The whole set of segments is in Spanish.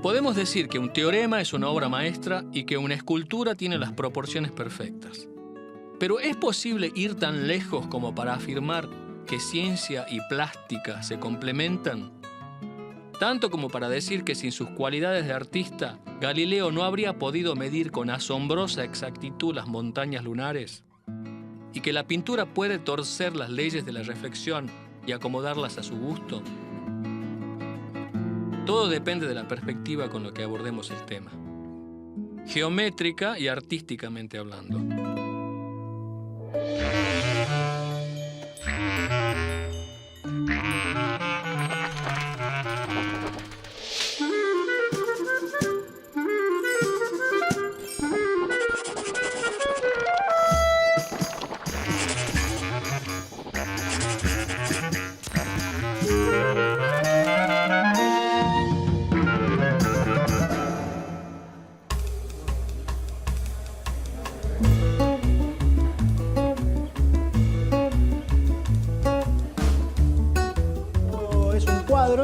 Podemos decir que un teorema es una obra maestra y que una escultura tiene las proporciones perfectas. Pero ¿es posible ir tan lejos como para afirmar que ciencia y plástica se complementan? Tanto como para decir que sin sus cualidades de artista, Galileo no habría podido medir con asombrosa exactitud las montañas lunares, y que la pintura puede torcer las leyes de la reflexión y acomodarlas a su gusto. Todo depende de la perspectiva con la que abordemos el tema, geométrica y artísticamente hablando.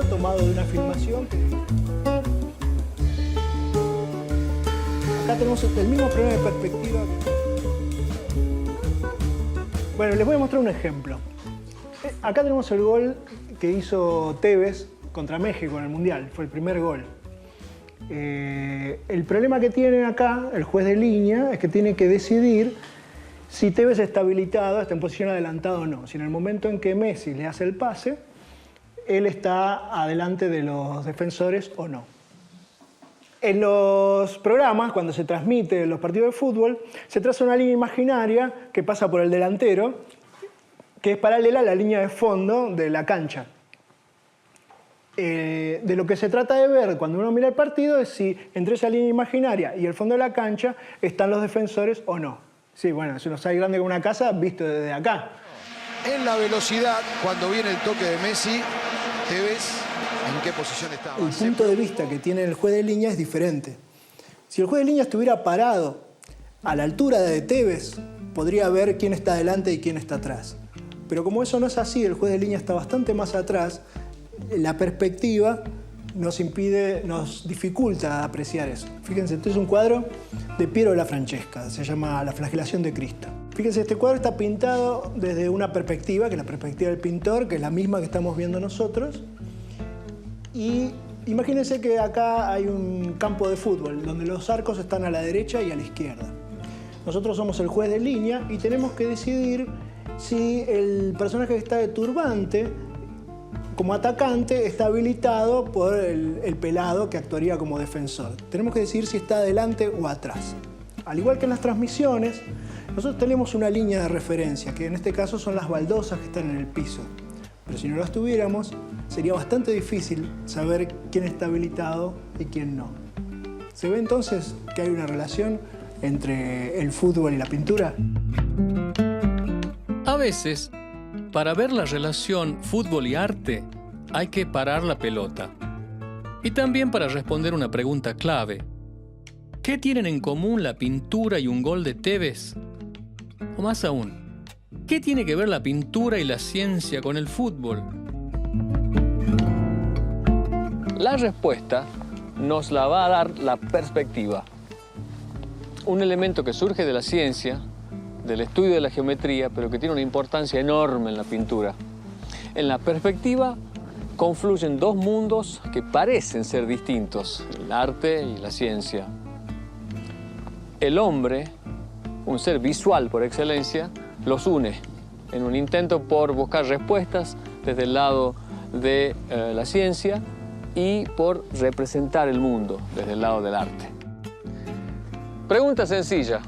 Tomado de una filmación. Acá tenemos el mismo problema de perspectiva. Bueno, les voy a mostrar un ejemplo. Acá tenemos el gol que hizo Tevez contra México en el Mundial. Fue el primer gol. El problema que tiene acá el juez de línea es que tiene que decidir si Tevez está habilitado, está en posición adelantada o no. Si en el momento en que Messi le hace el pase, él está adelante de los defensores o no. En los programas, cuando se transmite los partidos de fútbol, se traza una línea imaginaria que pasa por el delantero, que es paralela a la línea de fondo de la cancha. De lo que se trata de ver cuando uno mira el partido es si entre esa línea imaginaria y el fondo de la cancha están los defensores o no. Sí, bueno, es un offside grande como una casa visto desde acá. En la velocidad, cuando viene el toque de Messi, Tevez, ¿en qué posición estaba? El punto de vista que tiene el juez de línea es diferente. Si el juez de línea estuviera parado a la altura de Tevez, podría ver quién está adelante y quién está atrás. Pero como eso no es así, el juez de línea está bastante más atrás, la perspectiva nos dificulta apreciar eso. Fíjense, este es un cuadro de Piero della Francesca, se llama La flagelación de Cristo. Fíjense, este cuadro está pintado desde una perspectiva, que es la perspectiva del pintor, que es la misma que estamos viendo nosotros. Y imagínense que acá hay un campo de fútbol, donde los arcos están a la derecha y a la izquierda. Nosotros somos el juez de línea y tenemos que decidir si el personaje que está de turbante, como atacante, está habilitado por el pelado que actuaría como defensor. Tenemos que decidir si está adelante o atrás. Al igual que en las transmisiones, nosotros tenemos una línea de referencia, que en este caso son las baldosas que están en el piso. Pero si no las tuviéramos, sería bastante difícil saber quién está habilitado y quién no. ¿Se ve entonces que hay una relación entre el fútbol y la pintura? A veces, para ver la relación fútbol y arte, hay que parar la pelota. Y también para responder una pregunta clave. ¿Qué tienen en común la pintura y un gol de Tevez? O más aún, ¿qué tiene que ver la pintura y la ciencia con el fútbol? La respuesta nos la va a dar la perspectiva. Un elemento que surge de la ciencia, del estudio de la geometría, pero que tiene una importancia enorme en la pintura. En la perspectiva confluyen dos mundos que parecen ser distintos, el arte y la ciencia. El hombre, un ser visual por excelencia, los une en un intento por buscar respuestas desde el lado de la ciencia y por representar el mundo desde el lado del arte. Pregunta sencilla: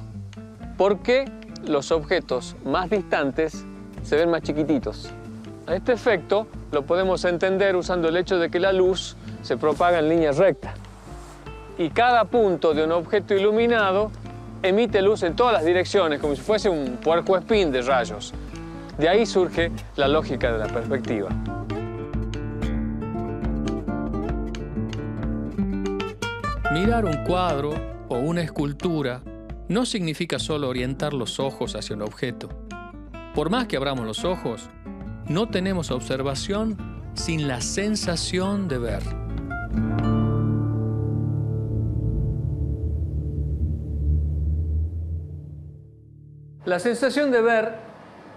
¿por qué los objetos más distantes se ven más chiquititos? A este efecto lo podemos entender usando el hecho de que la luz se propaga en línea recta y cada punto de un objeto iluminado emite luz en todas las direcciones, como si fuese un puercoespín de rayos. De ahí surge la lógica de la perspectiva. Mirar un cuadro o una escultura no significa solo orientar los ojos hacia un objeto. Por más que abramos los ojos, no tenemos observación sin la sensación de ver. La sensación de ver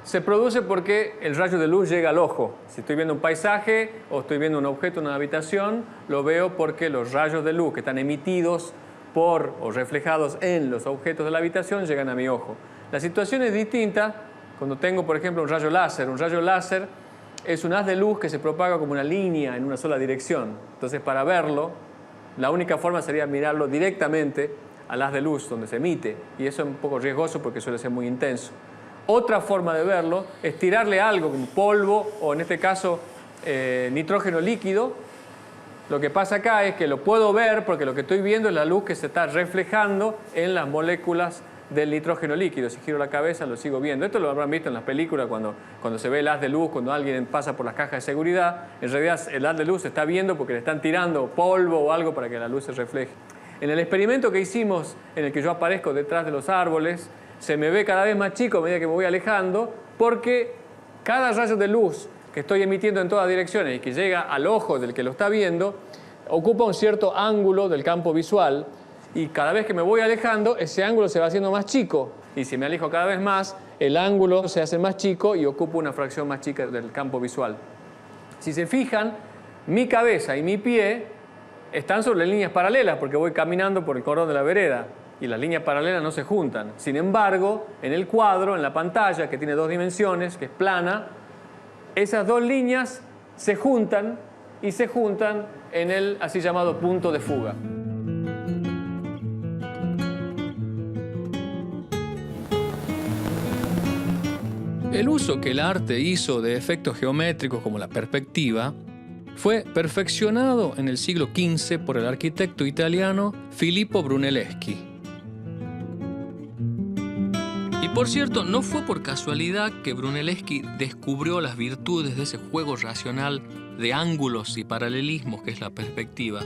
se produce porque el rayo de luz llega al ojo. Si estoy viendo un paisaje o estoy viendo un objeto en una habitación, lo veo porque los rayos de luz que están emitidos por o reflejados en los objetos de la habitación llegan a mi ojo. La situación es distinta cuando tengo, por ejemplo, un rayo láser. Un rayo láser es un haz de luz que se propaga como una línea en una sola dirección. Entonces, para verlo, la única forma sería mirarlo directamente al haz de luz donde se emite. Y eso es un poco riesgoso porque suele ser muy intenso. Otra forma de verlo es tirarle algo como polvo o, en este caso, nitrógeno líquido. Lo que pasa acá es que lo puedo ver porque lo que estoy viendo es la luz que se está reflejando en las moléculas del nitrógeno líquido. Si giro la cabeza lo sigo viendo. Esto lo habrán visto en las películas cuando se ve el haz de luz, cuando alguien pasa por las cajas de seguridad. En realidad el haz de luz se está viendo porque le están tirando polvo o algo para que la luz se refleje. En el experimento que hicimos, en el que yo aparezco detrás de los árboles, se me ve cada vez más chico a medida que me voy alejando, porque cada rayo de luz que estoy emitiendo en todas direcciones y que llega al ojo del que lo está viendo, ocupa un cierto ángulo del campo visual, y cada vez que me voy alejando, ese ángulo se va haciendo más chico. Y si me alejo cada vez más, el ángulo se hace más chico y ocupa una fracción más chica del campo visual. Si se fijan, mi cabeza y mi pie están sobre líneas paralelas porque voy caminando por el cordón de la vereda y las líneas paralelas no se juntan. Sin embargo, en el cuadro, en la pantalla, que tiene dos dimensiones, que es plana, esas dos líneas se juntan y se juntan en el así llamado punto de fuga. El uso que el arte hizo de efectos geométricos como la perspectiva fue perfeccionado en el siglo XV por el arquitecto italiano Filippo Brunelleschi. Y por cierto, no fue por casualidad que Brunelleschi descubrió las virtudes de ese juego racional de ángulos y paralelismos que es la perspectiva.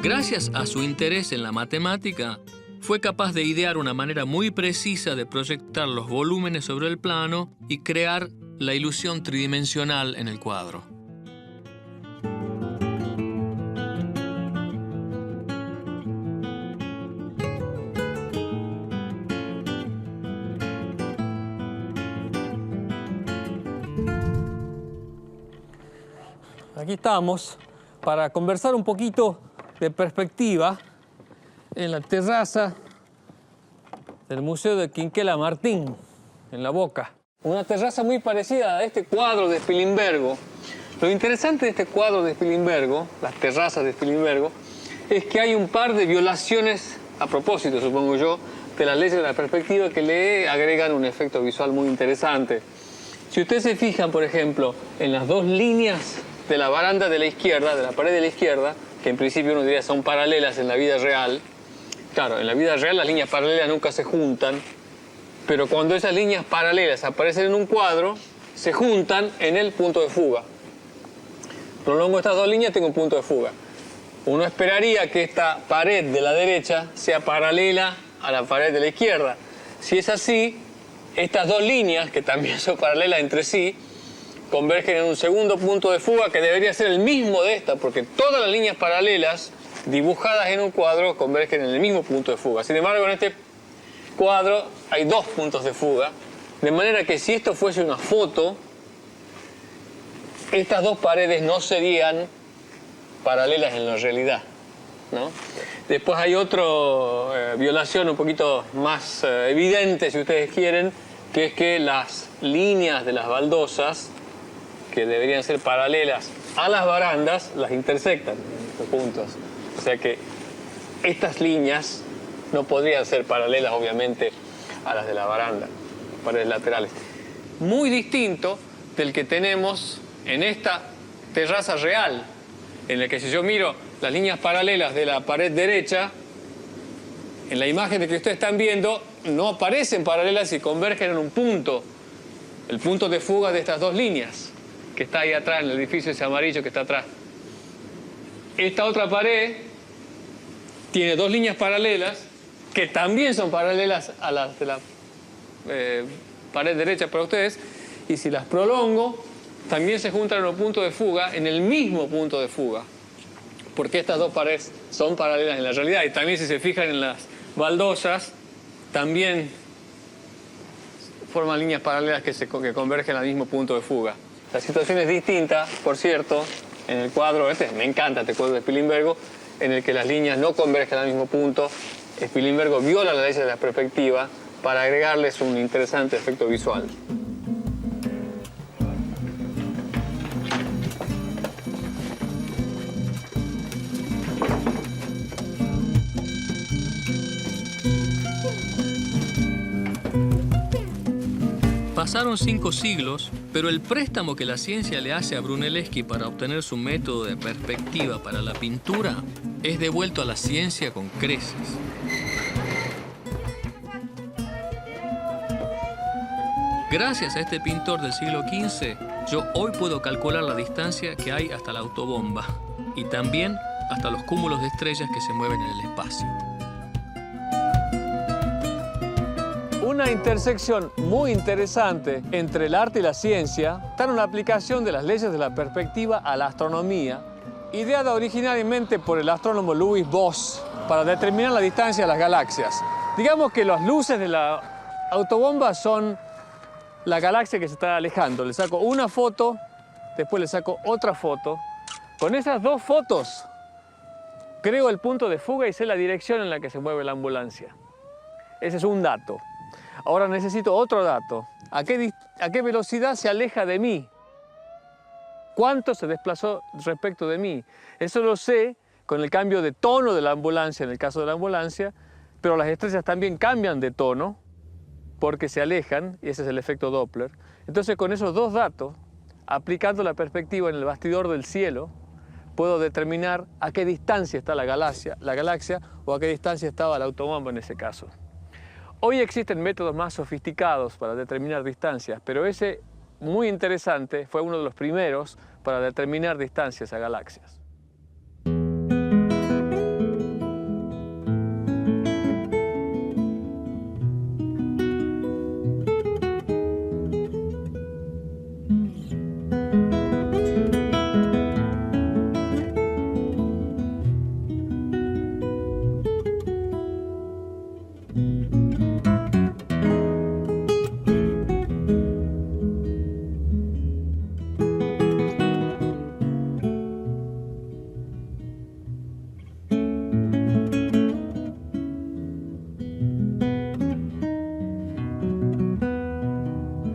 Gracias a su interés en la matemática, fue capaz de idear una manera muy precisa de proyectar los volúmenes sobre el plano y crear la ilusión tridimensional en el cuadro. Aquí estamos para conversar un poquito de perspectiva en la terraza del Museo de Quinquela Martín, en La Boca. Una terraza muy parecida a este cuadro de Spilimbergo. Lo interesante de este cuadro de Spilimbergo, las terrazas de Spilimbergo, es que hay un par de violaciones, a propósito, supongo yo, de las leyes de la perspectiva que le agregan un efecto visual muy interesante. Si ustedes se fijan, por ejemplo, en las dos líneas de la baranda de la izquierda, de la pared de la izquierda, que en principio uno diría son paralelas en la vida real. Claro, en la vida real las líneas paralelas nunca se juntan, pero cuando esas líneas paralelas aparecen en un cuadro, se juntan en el punto de fuga. Prolongo estas dos líneas, tengo un punto de fuga. Uno esperaría que esta pared de la derecha sea paralela a la pared de la izquierda. Si es así, estas dos líneas, que también son paralelas entre sí, convergen en un segundo punto de fuga que debería ser el mismo de esta, porque todas las líneas paralelas dibujadas en un cuadro convergen en el mismo punto de fuga. Sin embargo, en este cuadro hay dos puntos de fuga, de manera que si esto fuese una foto, estas dos paredes no serían paralelas en la realidad, ¿no? Después hay otra violación un poquito más evidente, si ustedes quieren, que es que las líneas de las baldosas, que deberían ser paralelas a las barandas, las intersectan en estos puntos. O sea que estas líneas no podrían ser paralelas, obviamente, a las de la baranda, paredes laterales. Muy distinto del que tenemos en esta terraza real, en la que si yo miro las líneas paralelas de la pared derecha, en la imagen que ustedes están viendo, no aparecen paralelas y convergen en un punto, el punto de fuga de estas dos líneas, que está ahí atrás, en el edificio ese amarillo que está atrás. Esta otra pared tiene dos líneas paralelas que también son paralelas a las de la pared derecha para ustedes, y si las prolongo, también se juntan en un punto de fuga, en el mismo punto de fuga, porque estas dos paredes son paralelas en la realidad. Y también si se fijan en las baldosas también forman líneas paralelas que convergen al mismo punto de fuga. La situación es distinta, por cierto, en el cuadro me encanta este cuadro de Spilimbergo, en el que las líneas no convergen al mismo punto. Spilimbergo viola la ley de la perspectiva para agregarles un interesante efecto visual. Pasaron 5 siglos, pero el préstamo que la ciencia le hace a Brunelleschi para obtener su método de perspectiva para la pintura es devuelto a la ciencia con creces. Gracias a este pintor del siglo XV, yo hoy puedo calcular la distancia que hay hasta la autobomba y también hasta los cúmulos de estrellas que se mueven en el espacio. Una intersección muy interesante entre el arte y la ciencia está en la aplicación de las leyes de la perspectiva a la astronomía, ideada originalmente por el astrónomo Louis Boss para determinar la distancia de las galaxias. Digamos que las luces de la autobomba son la galaxia que se está alejando. Le saco una foto, después le saco otra foto. Con esas 2 fotos creo el punto de fuga y sé la dirección en la que se mueve la ambulancia. Ese es un dato. Ahora necesito otro dato. ¿A qué velocidad se aleja de mí? ¿Cuánto se desplazó respecto de mí? Eso lo sé con el cambio de tono de la ambulancia, en el caso de la ambulancia, pero las estrellas también cambian de tono porque se alejan, y ese es el efecto Doppler. Entonces, con esos 2 datos, aplicando la perspectiva en el bastidor del cielo, puedo determinar a qué distancia está la galaxia o a qué distancia estaba la autobomba en ese caso. Hoy existen métodos más sofisticados para determinar distancias, pero ese, muy interesante, fue uno de los primeros para determinar distancias a galaxias.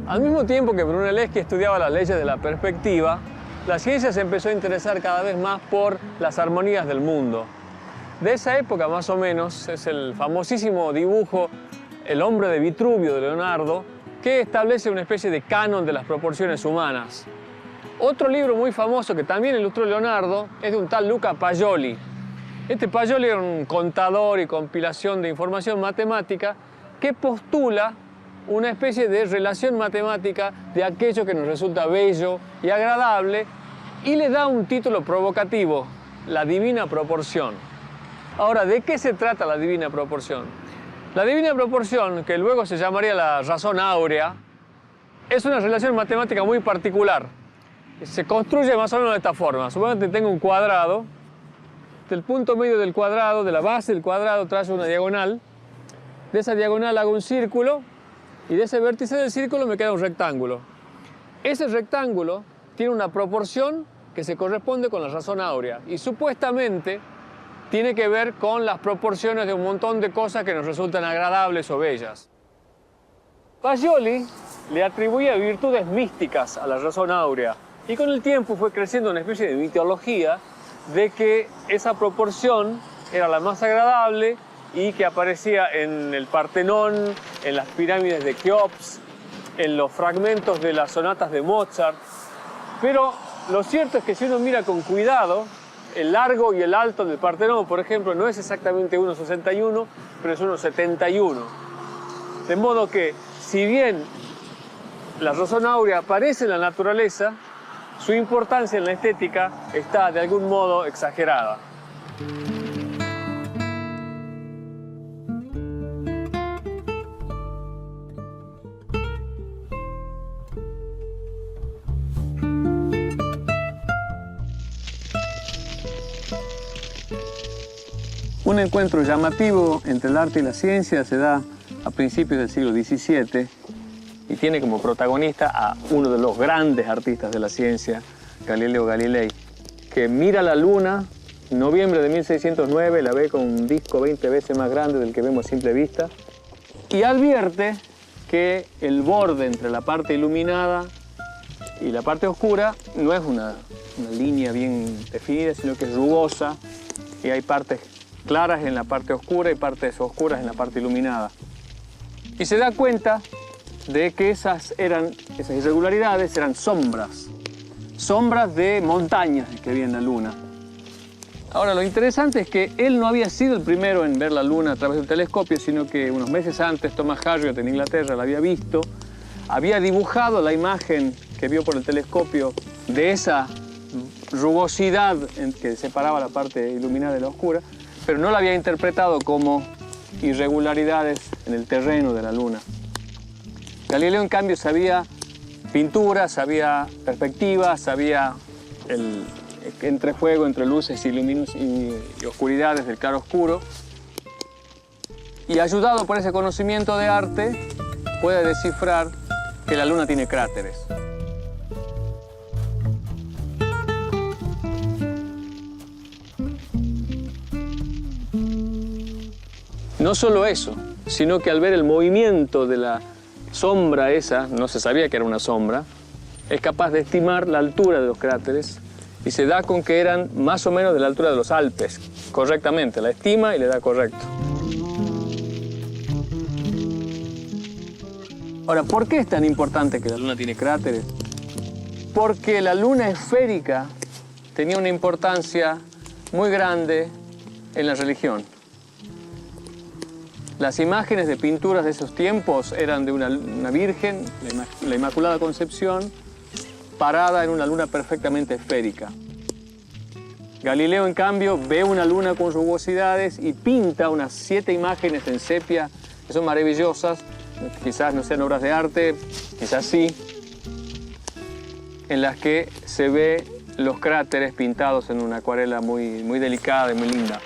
Al mismo tiempo que Brunelleschi estudiaba las leyes de la perspectiva, la ciencia se empezó a interesar cada vez más por las armonías del mundo. De esa época, más o menos, es el famosísimo dibujo El hombre de Vitruvio de Leonardo, que establece una especie de canon de las proporciones humanas. Otro libro muy famoso que también ilustró Leonardo es de un tal Luca Paglioli. Este Paglioli era un contador y compilación de información matemática que postula una especie de relación matemática de aquello que nos resulta bello y agradable y le da un título provocativo, la divina proporción. Ahora, ¿de qué se trata la divina proporción? La divina proporción, que luego se llamaría la razón áurea, es una relación matemática muy particular. Se construye más o menos de esta forma. Supongo que tengo un cuadrado, del punto medio del cuadrado, de la base del cuadrado, trazo una diagonal, de esa diagonal hago un círculo, y de ese vértice del círculo me queda un rectángulo. Ese rectángulo tiene una proporción que se corresponde con la razón áurea y supuestamente tiene que ver con las proporciones de un montón de cosas que nos resultan agradables o bellas. Paglioli le atribuía virtudes místicas a la razón áurea y con el tiempo fue creciendo una especie de mitología de que esa proporción era la más agradable y que aparecía en el Partenón, en las pirámides de Keops, en los fragmentos de las sonatas de Mozart. Pero lo cierto es que si uno mira con cuidado, el largo y el alto del Partenón, por ejemplo, no es exactamente 1,61, pero es 1,71. De modo que, si bien la razón áurea aparece en la naturaleza, su importancia en la estética está de algún modo exagerada. Un encuentro llamativo entre el arte y la ciencia se da a principios del siglo XVII y tiene como protagonista a uno de los grandes artistas de la ciencia, Galileo Galilei, que mira la luna en noviembre de 1609, la ve con un disco 20 veces más grande del que vemos a simple vista, y advierte que el borde entre la parte iluminada y la parte oscura no es una línea bien definida, sino que es rugosa y hay partes claras en la parte oscura y partes oscuras en la parte iluminada. Y se da cuenta de que esas irregularidades eran sombras de montañas que había en la luna. Ahora, lo interesante es que él no había sido el primero en ver la luna a través de un telescopio, sino que unos meses antes Thomas Harriot en Inglaterra la había visto, había dibujado la imagen que vio por el telescopio de esa rugosidad que separaba la parte iluminada de la oscura, pero no la había interpretado como irregularidades en el terreno de la luna. Galileo, en cambio, sabía pintura, sabía perspectiva, sabía el entrejuego entre luces y oscuridades del claro-oscuro. Y ayudado por ese conocimiento de arte, puede descifrar que la luna tiene cráteres. No solo eso, sino que al ver el movimiento de la sombra esa, no se sabía que era una sombra, es capaz de estimar la altura de los cráteres y se da con que eran más o menos de la altura de los Alpes, correctamente, la estima y le da correcto. Ahora, ¿por qué es tan importante que la luna tiene cráteres? Porque la luna esférica tenía una importancia muy grande en la religión. Las imágenes de pinturas de esos tiempos eran de una virgen, la Inmaculada Concepción, parada en una luna perfectamente esférica. Galileo, en cambio, ve una luna con rugosidades y pinta unas 7 imágenes en sepia que son maravillosas, quizás no sean obras de arte, quizás sí, en las que se ve los cráteres pintados en una acuarela muy delicada y muy linda.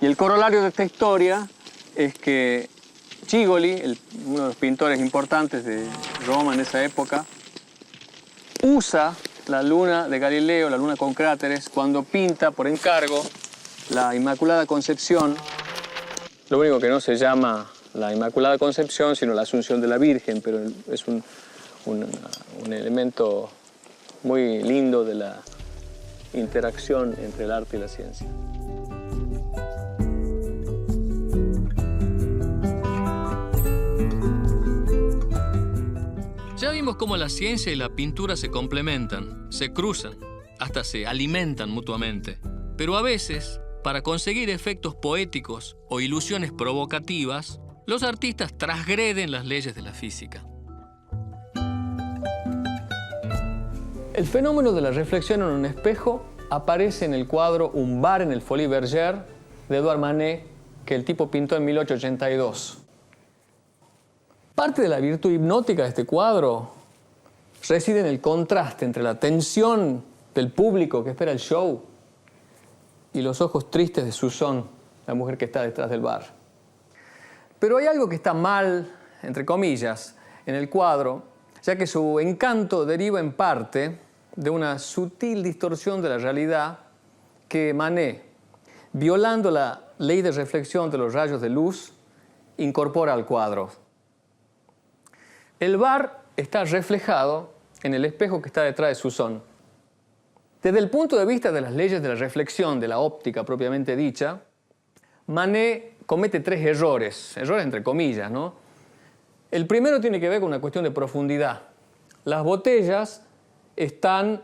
Y el corolario de esta historia es que Cigoli, uno de los pintores importantes de Roma en esa época, usa la luna de Galileo, la luna con cráteres, cuando pinta por encargo la Inmaculada Concepción. Lo único que no se llama la Inmaculada Concepción, sino la Asunción de la Virgen, pero es un elemento muy lindo de la interacción entre el arte y la ciencia. Ya vimos cómo la ciencia y la pintura se complementan, se cruzan, hasta se alimentan mutuamente. Pero a veces, para conseguir efectos poéticos o ilusiones provocativas, los artistas transgreden las leyes de la física. El fenómeno de la reflexión en un espejo aparece en el cuadro Un bar en el Folies Bergère de Edouard Manet, que el tipo pintó en 1882. Parte de la virtud hipnótica de este cuadro reside en el contraste entre la tensión del público que espera el show y los ojos tristes de Suzanne, la mujer que está detrás del bar. Pero hay algo que está mal, entre comillas, en el cuadro, ya que su encanto deriva en parte de una sutil distorsión de la realidad que Manet, violando la ley de reflexión de los rayos de luz, incorpora al cuadro. El bar está reflejado en el espejo que está detrás de Suzanne. Desde el punto de vista de las leyes de la reflexión, de la óptica propiamente dicha, Manet comete 3 errores entre comillas, ¿no? El primero tiene que ver con una cuestión de profundidad. Las botellas están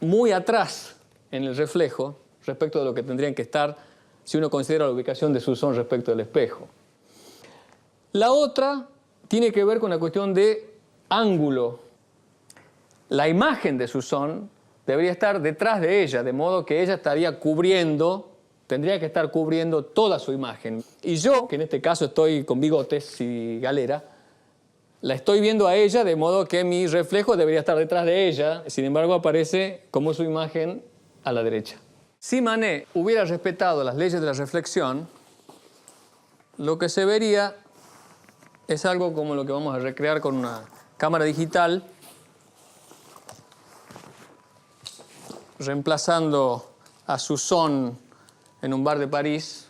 muy atrás en el reflejo respecto de lo que tendrían que estar si uno considera la ubicación de Suzanne respecto del espejo. La otra tiene que ver con la cuestión de ángulo. La imagen de Suzanne debería estar detrás de ella, de modo que ella tendría que estar cubriendo toda su imagen. Y yo, que en este caso estoy con bigotes y galera, la estoy viendo a ella, de modo que mi reflejo debería estar detrás de ella. Sin embargo, aparece como su imagen a la derecha. Si Manet hubiera respetado las leyes de la reflexión, lo que se vería es algo como lo que vamos a recrear con una cámara digital, reemplazando a Suzanne en un bar de París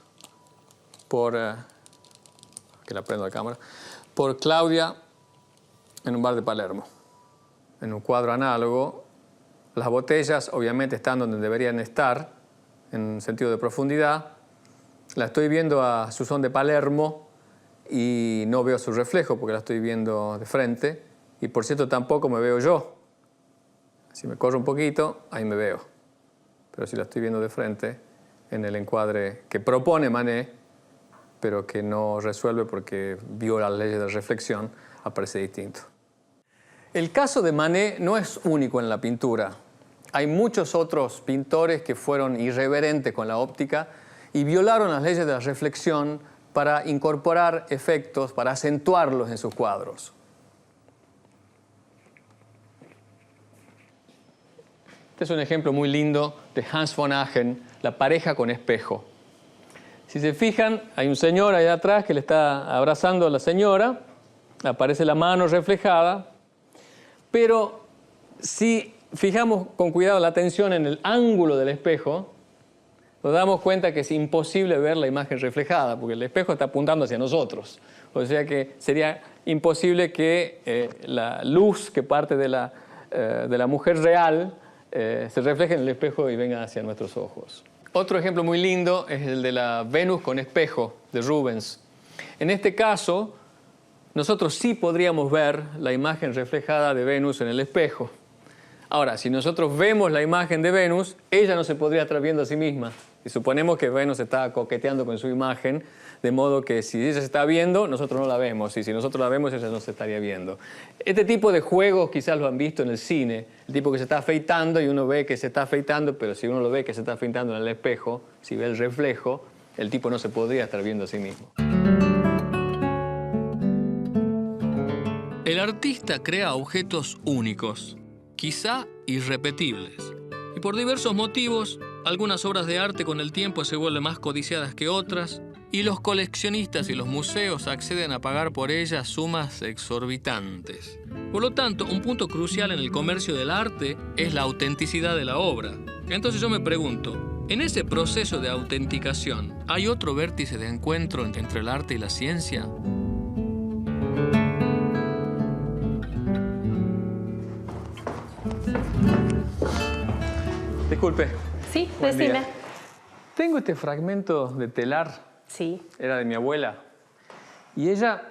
por, que la prendo la cámara, por Claudia en un bar de Palermo. En un cuadro análogo, las botellas obviamente están donde deberían estar, en sentido de profundidad. La estoy viendo a Suzanne de Palermo y no veo su reflejo porque la estoy viendo de frente. Y por cierto, tampoco me veo yo. Si me corro un poquito, ahí me veo. Pero si la estoy viendo de frente, en el encuadre que propone Manet, pero que no resuelve porque viola las leyes de reflexión, aparece distinto. El caso de Manet no es único en la pintura. Hay muchos otros pintores que fueron irreverentes con la óptica y violaron las leyes de la reflexión para incorporar efectos, para acentuarlos en sus cuadros. Este es un ejemplo muy lindo de Hans von Aggen, La pareja con espejo. Si se fijan, hay un señor allá atrás que le está abrazando a la señora, aparece la mano reflejada, pero si fijamos con cuidado la atención en el ángulo del espejo, nos damos cuenta que es imposible ver la imagen reflejada, porque el espejo está apuntando hacia nosotros. O sea que sería imposible que la luz que parte de la mujer real se refleje en el espejo y venga hacia nuestros ojos. Otro ejemplo muy lindo es el de la Venus con espejo de Rubens. En este caso, nosotros sí podríamos ver la imagen reflejada de Venus en el espejo. Ahora, si nosotros vemos la imagen de Venus, ella no se podría estar viendo a sí misma. Y suponemos que Venus está coqueteando con su imagen, de modo que si ella se está viendo, nosotros no la vemos. Y si nosotros la vemos, ella no se estaría viendo. Este tipo de juegos quizás lo han visto en el cine. El tipo que se está afeitando y uno ve que se está afeitando, pero si uno lo ve que se está afeitando en el espejo, si ve el reflejo, el tipo no se podría estar viendo a sí mismo. El artista crea objetos únicos, quizá irrepetibles. Y por diversos motivos, algunas obras de arte con el tiempo se vuelven más codiciadas que otras, y los coleccionistas y los museos acceden a pagar por ellas sumas exorbitantes. Por lo tanto, un punto crucial en el comercio del arte es la autenticidad de la obra. Entonces yo me pregunto, en ese proceso de autenticación, ¿hay otro vértice de encuentro entre el arte y la ciencia? Disculpe. Sí, Buen decime. día. Tengo este fragmento de telar. Sí. Era de mi abuela. Y ella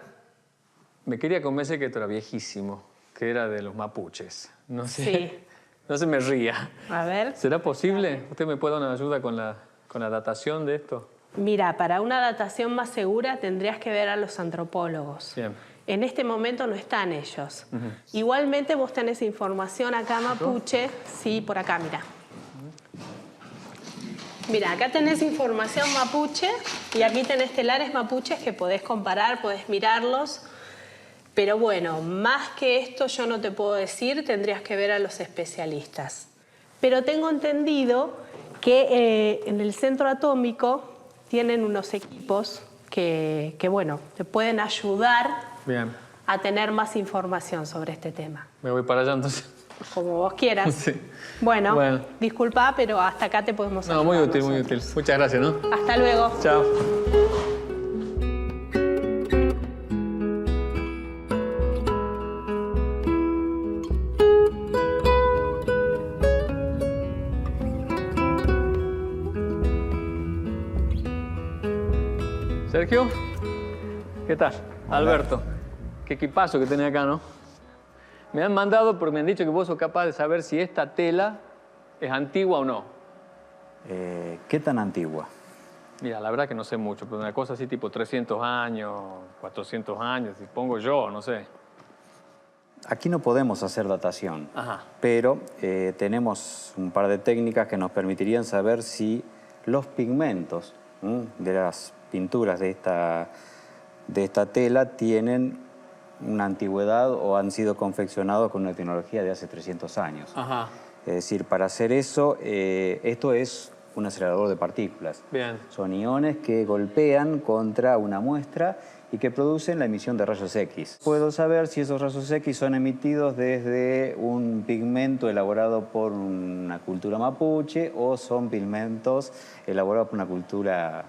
me quería convencer que esto era viejísimo, que era de los mapuches. No sé, Sí. no se me ría. A ver. ¿Será posible? ¿Usted me puede dar una ayuda con la datación de esto? Mira, para una datación más segura tendrías que ver a los antropólogos. Bien. En este momento no están ellos. Igualmente vos tenés información acá mapuche. Sí, por acá, mira. Mira, acá tenés información mapuche y aquí tenés telares mapuches que podés comparar, podés mirarlos. Pero bueno, más que esto yo no te puedo decir, tendrías que ver a los especialistas. Pero tengo entendido que en el centro atómico tienen unos equipos que bueno, te pueden ayudar Bien. a tener más información sobre este tema. Me voy para allá entonces. Como vos quieras. Sí. Bueno, disculpa, pero hasta acá te podemos ayudar. No, muy útil, muy nosotros. útil. Muchas gracias, ¿no? Hasta luego. Chao. Sergio, ¿qué tal? Alberto, qué equipazo que tenés acá, ¿no? Me han mandado porque me han dicho que vos sos capaz de saber si esta tela es antigua o no. ¿Qué tan antigua? Mira, la verdad que no sé mucho, pero una cosa así tipo 300 años, 400 años, si pongo yo, no sé. Aquí no podemos hacer datación, Ajá. pero tenemos un par de técnicas que nos permitirían saber si los pigmentos de las pinturas de esta tela tienen una antigüedad o han sido confeccionados con una tecnología de hace 300 años. Ajá. Es decir, para hacer eso, esto es un acelerador de partículas. Bien. Son iones que golpean contra una muestra y que producen la emisión de rayos X. Puedo saber si esos rayos X son emitidos desde un pigmento elaborado por una cultura mapuche o son pigmentos elaborados por una cultura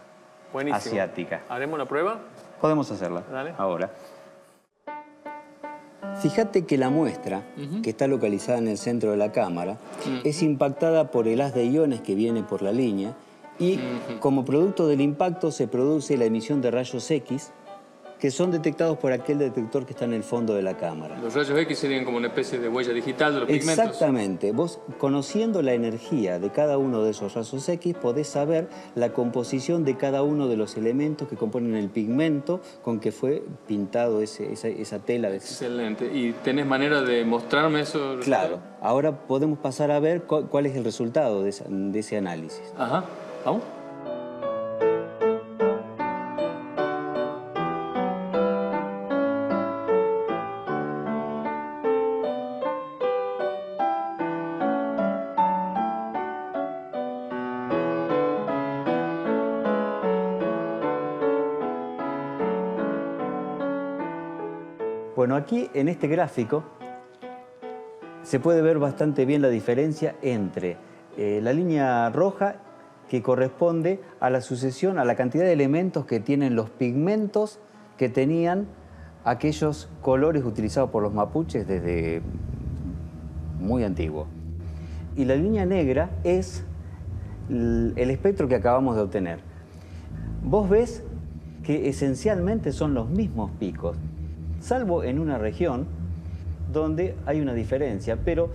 asiática. ¿Haremos la prueba? Podemos hacerla. Dale. Ahora. Fíjate que la muestra, que está localizada en el centro de la cámara, es impactada por el haz de iones que viene por la línea y como producto del impacto se produce la emisión de rayos X que son detectados por aquel detector que está en el fondo de la cámara. Los rayos X serían como una especie de huella digital de los pigmentos. Exactamente. Vos, conociendo la energía de cada uno de esos rayos X, podés saber la composición de cada uno de los elementos que componen el pigmento con que fue pintado esa tela. Excelente. ¿Y tenés manera de mostrarme eso? Claro. Ahora podemos pasar a ver cuál es el resultado de ese análisis. Ajá. ¿Vamos? Bueno, aquí en este gráfico se puede ver bastante bien la diferencia entre la línea roja que corresponde a la sucesión, a la cantidad de elementos que tienen los pigmentos que tenían aquellos colores utilizados por los mapuches desde muy antiguo. Y la línea negra es el espectro que acabamos de obtener. Vos ves que esencialmente son los mismos picos, salvo en una región donde hay una diferencia, pero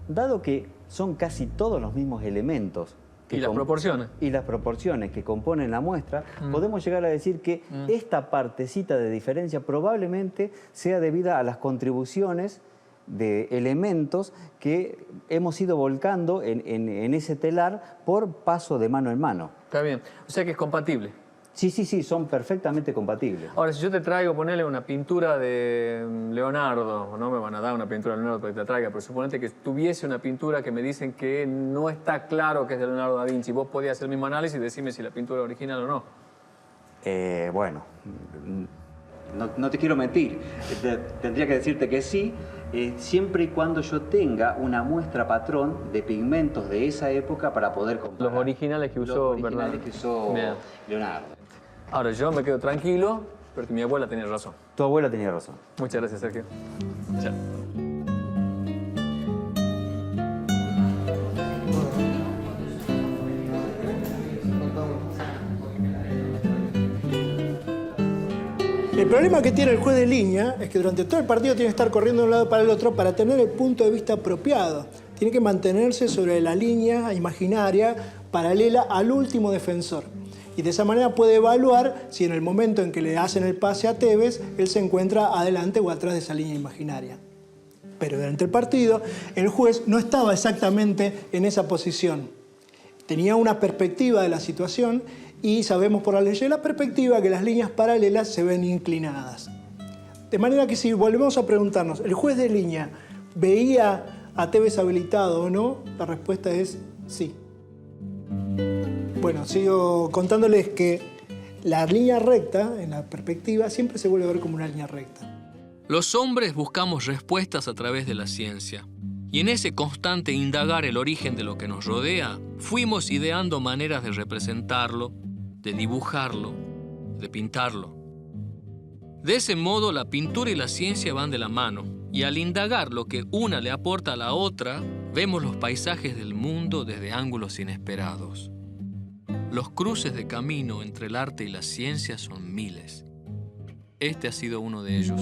dado que son casi todos los mismos elementos ¿Y las proporciones? Y las proporciones que componen la muestra, podemos llegar a decir que esta partecita de diferencia probablemente sea debida a las contribuciones de elementos que hemos ido volcando en ese telar por paso de mano en mano. Está bien. O sea que es compatible. Sí, son perfectamente compatibles. Ahora, si yo te traigo, ponerle una pintura de Leonardo, no me van a dar una pintura de Leonardo para que te traiga, pero suponete que tuviese una pintura que me dicen que no está claro que es de Leonardo da Vinci, vos podías hacer el mismo análisis y decirme si la pintura es original o no. Bueno, no te quiero mentir. Tendría que decirte que sí, siempre y cuando yo tenga una muestra patrón de pigmentos de esa época para poder comparar. Los originales que usó, Los originales que usó Leonardo. Ahora, yo me quedo tranquilo, porque mi abuela tenía razón. Tu abuela tenía razón. Muchas gracias, Sergio. Chao. El problema que tiene el juez de línea es que durante todo el partido tiene que estar corriendo de un lado para el otro para tener el punto de vista apropiado. Tiene que mantenerse sobre la línea imaginaria paralela al último defensor. Y de esa manera puede evaluar si en el momento en que le hacen el pase a Tevez, él se encuentra adelante o atrás de esa línea imaginaria. Pero durante el partido, el juez no estaba exactamente en esa posición. Tenía una perspectiva de la situación y sabemos por la ley de la perspectiva que las líneas paralelas se ven inclinadas. De manera que si volvemos a preguntarnos, ¿el juez de línea veía a Tevez habilitado o no? La respuesta es sí. Bueno, sigo contándoles que la línea recta, en la perspectiva, siempre se vuelve a ver como una línea recta. Los hombres buscamos respuestas a través de la ciencia. Y en ese constante indagar el origen de lo que nos rodea, fuimos ideando maneras de representarlo, de dibujarlo, de pintarlo. De ese modo, la pintura y la ciencia van de la mano, y al indagar lo que una le aporta a la otra, vemos los paisajes del mundo desde ángulos inesperados. Los cruces de camino entre el arte y la ciencia son miles. Este ha sido uno de ellos.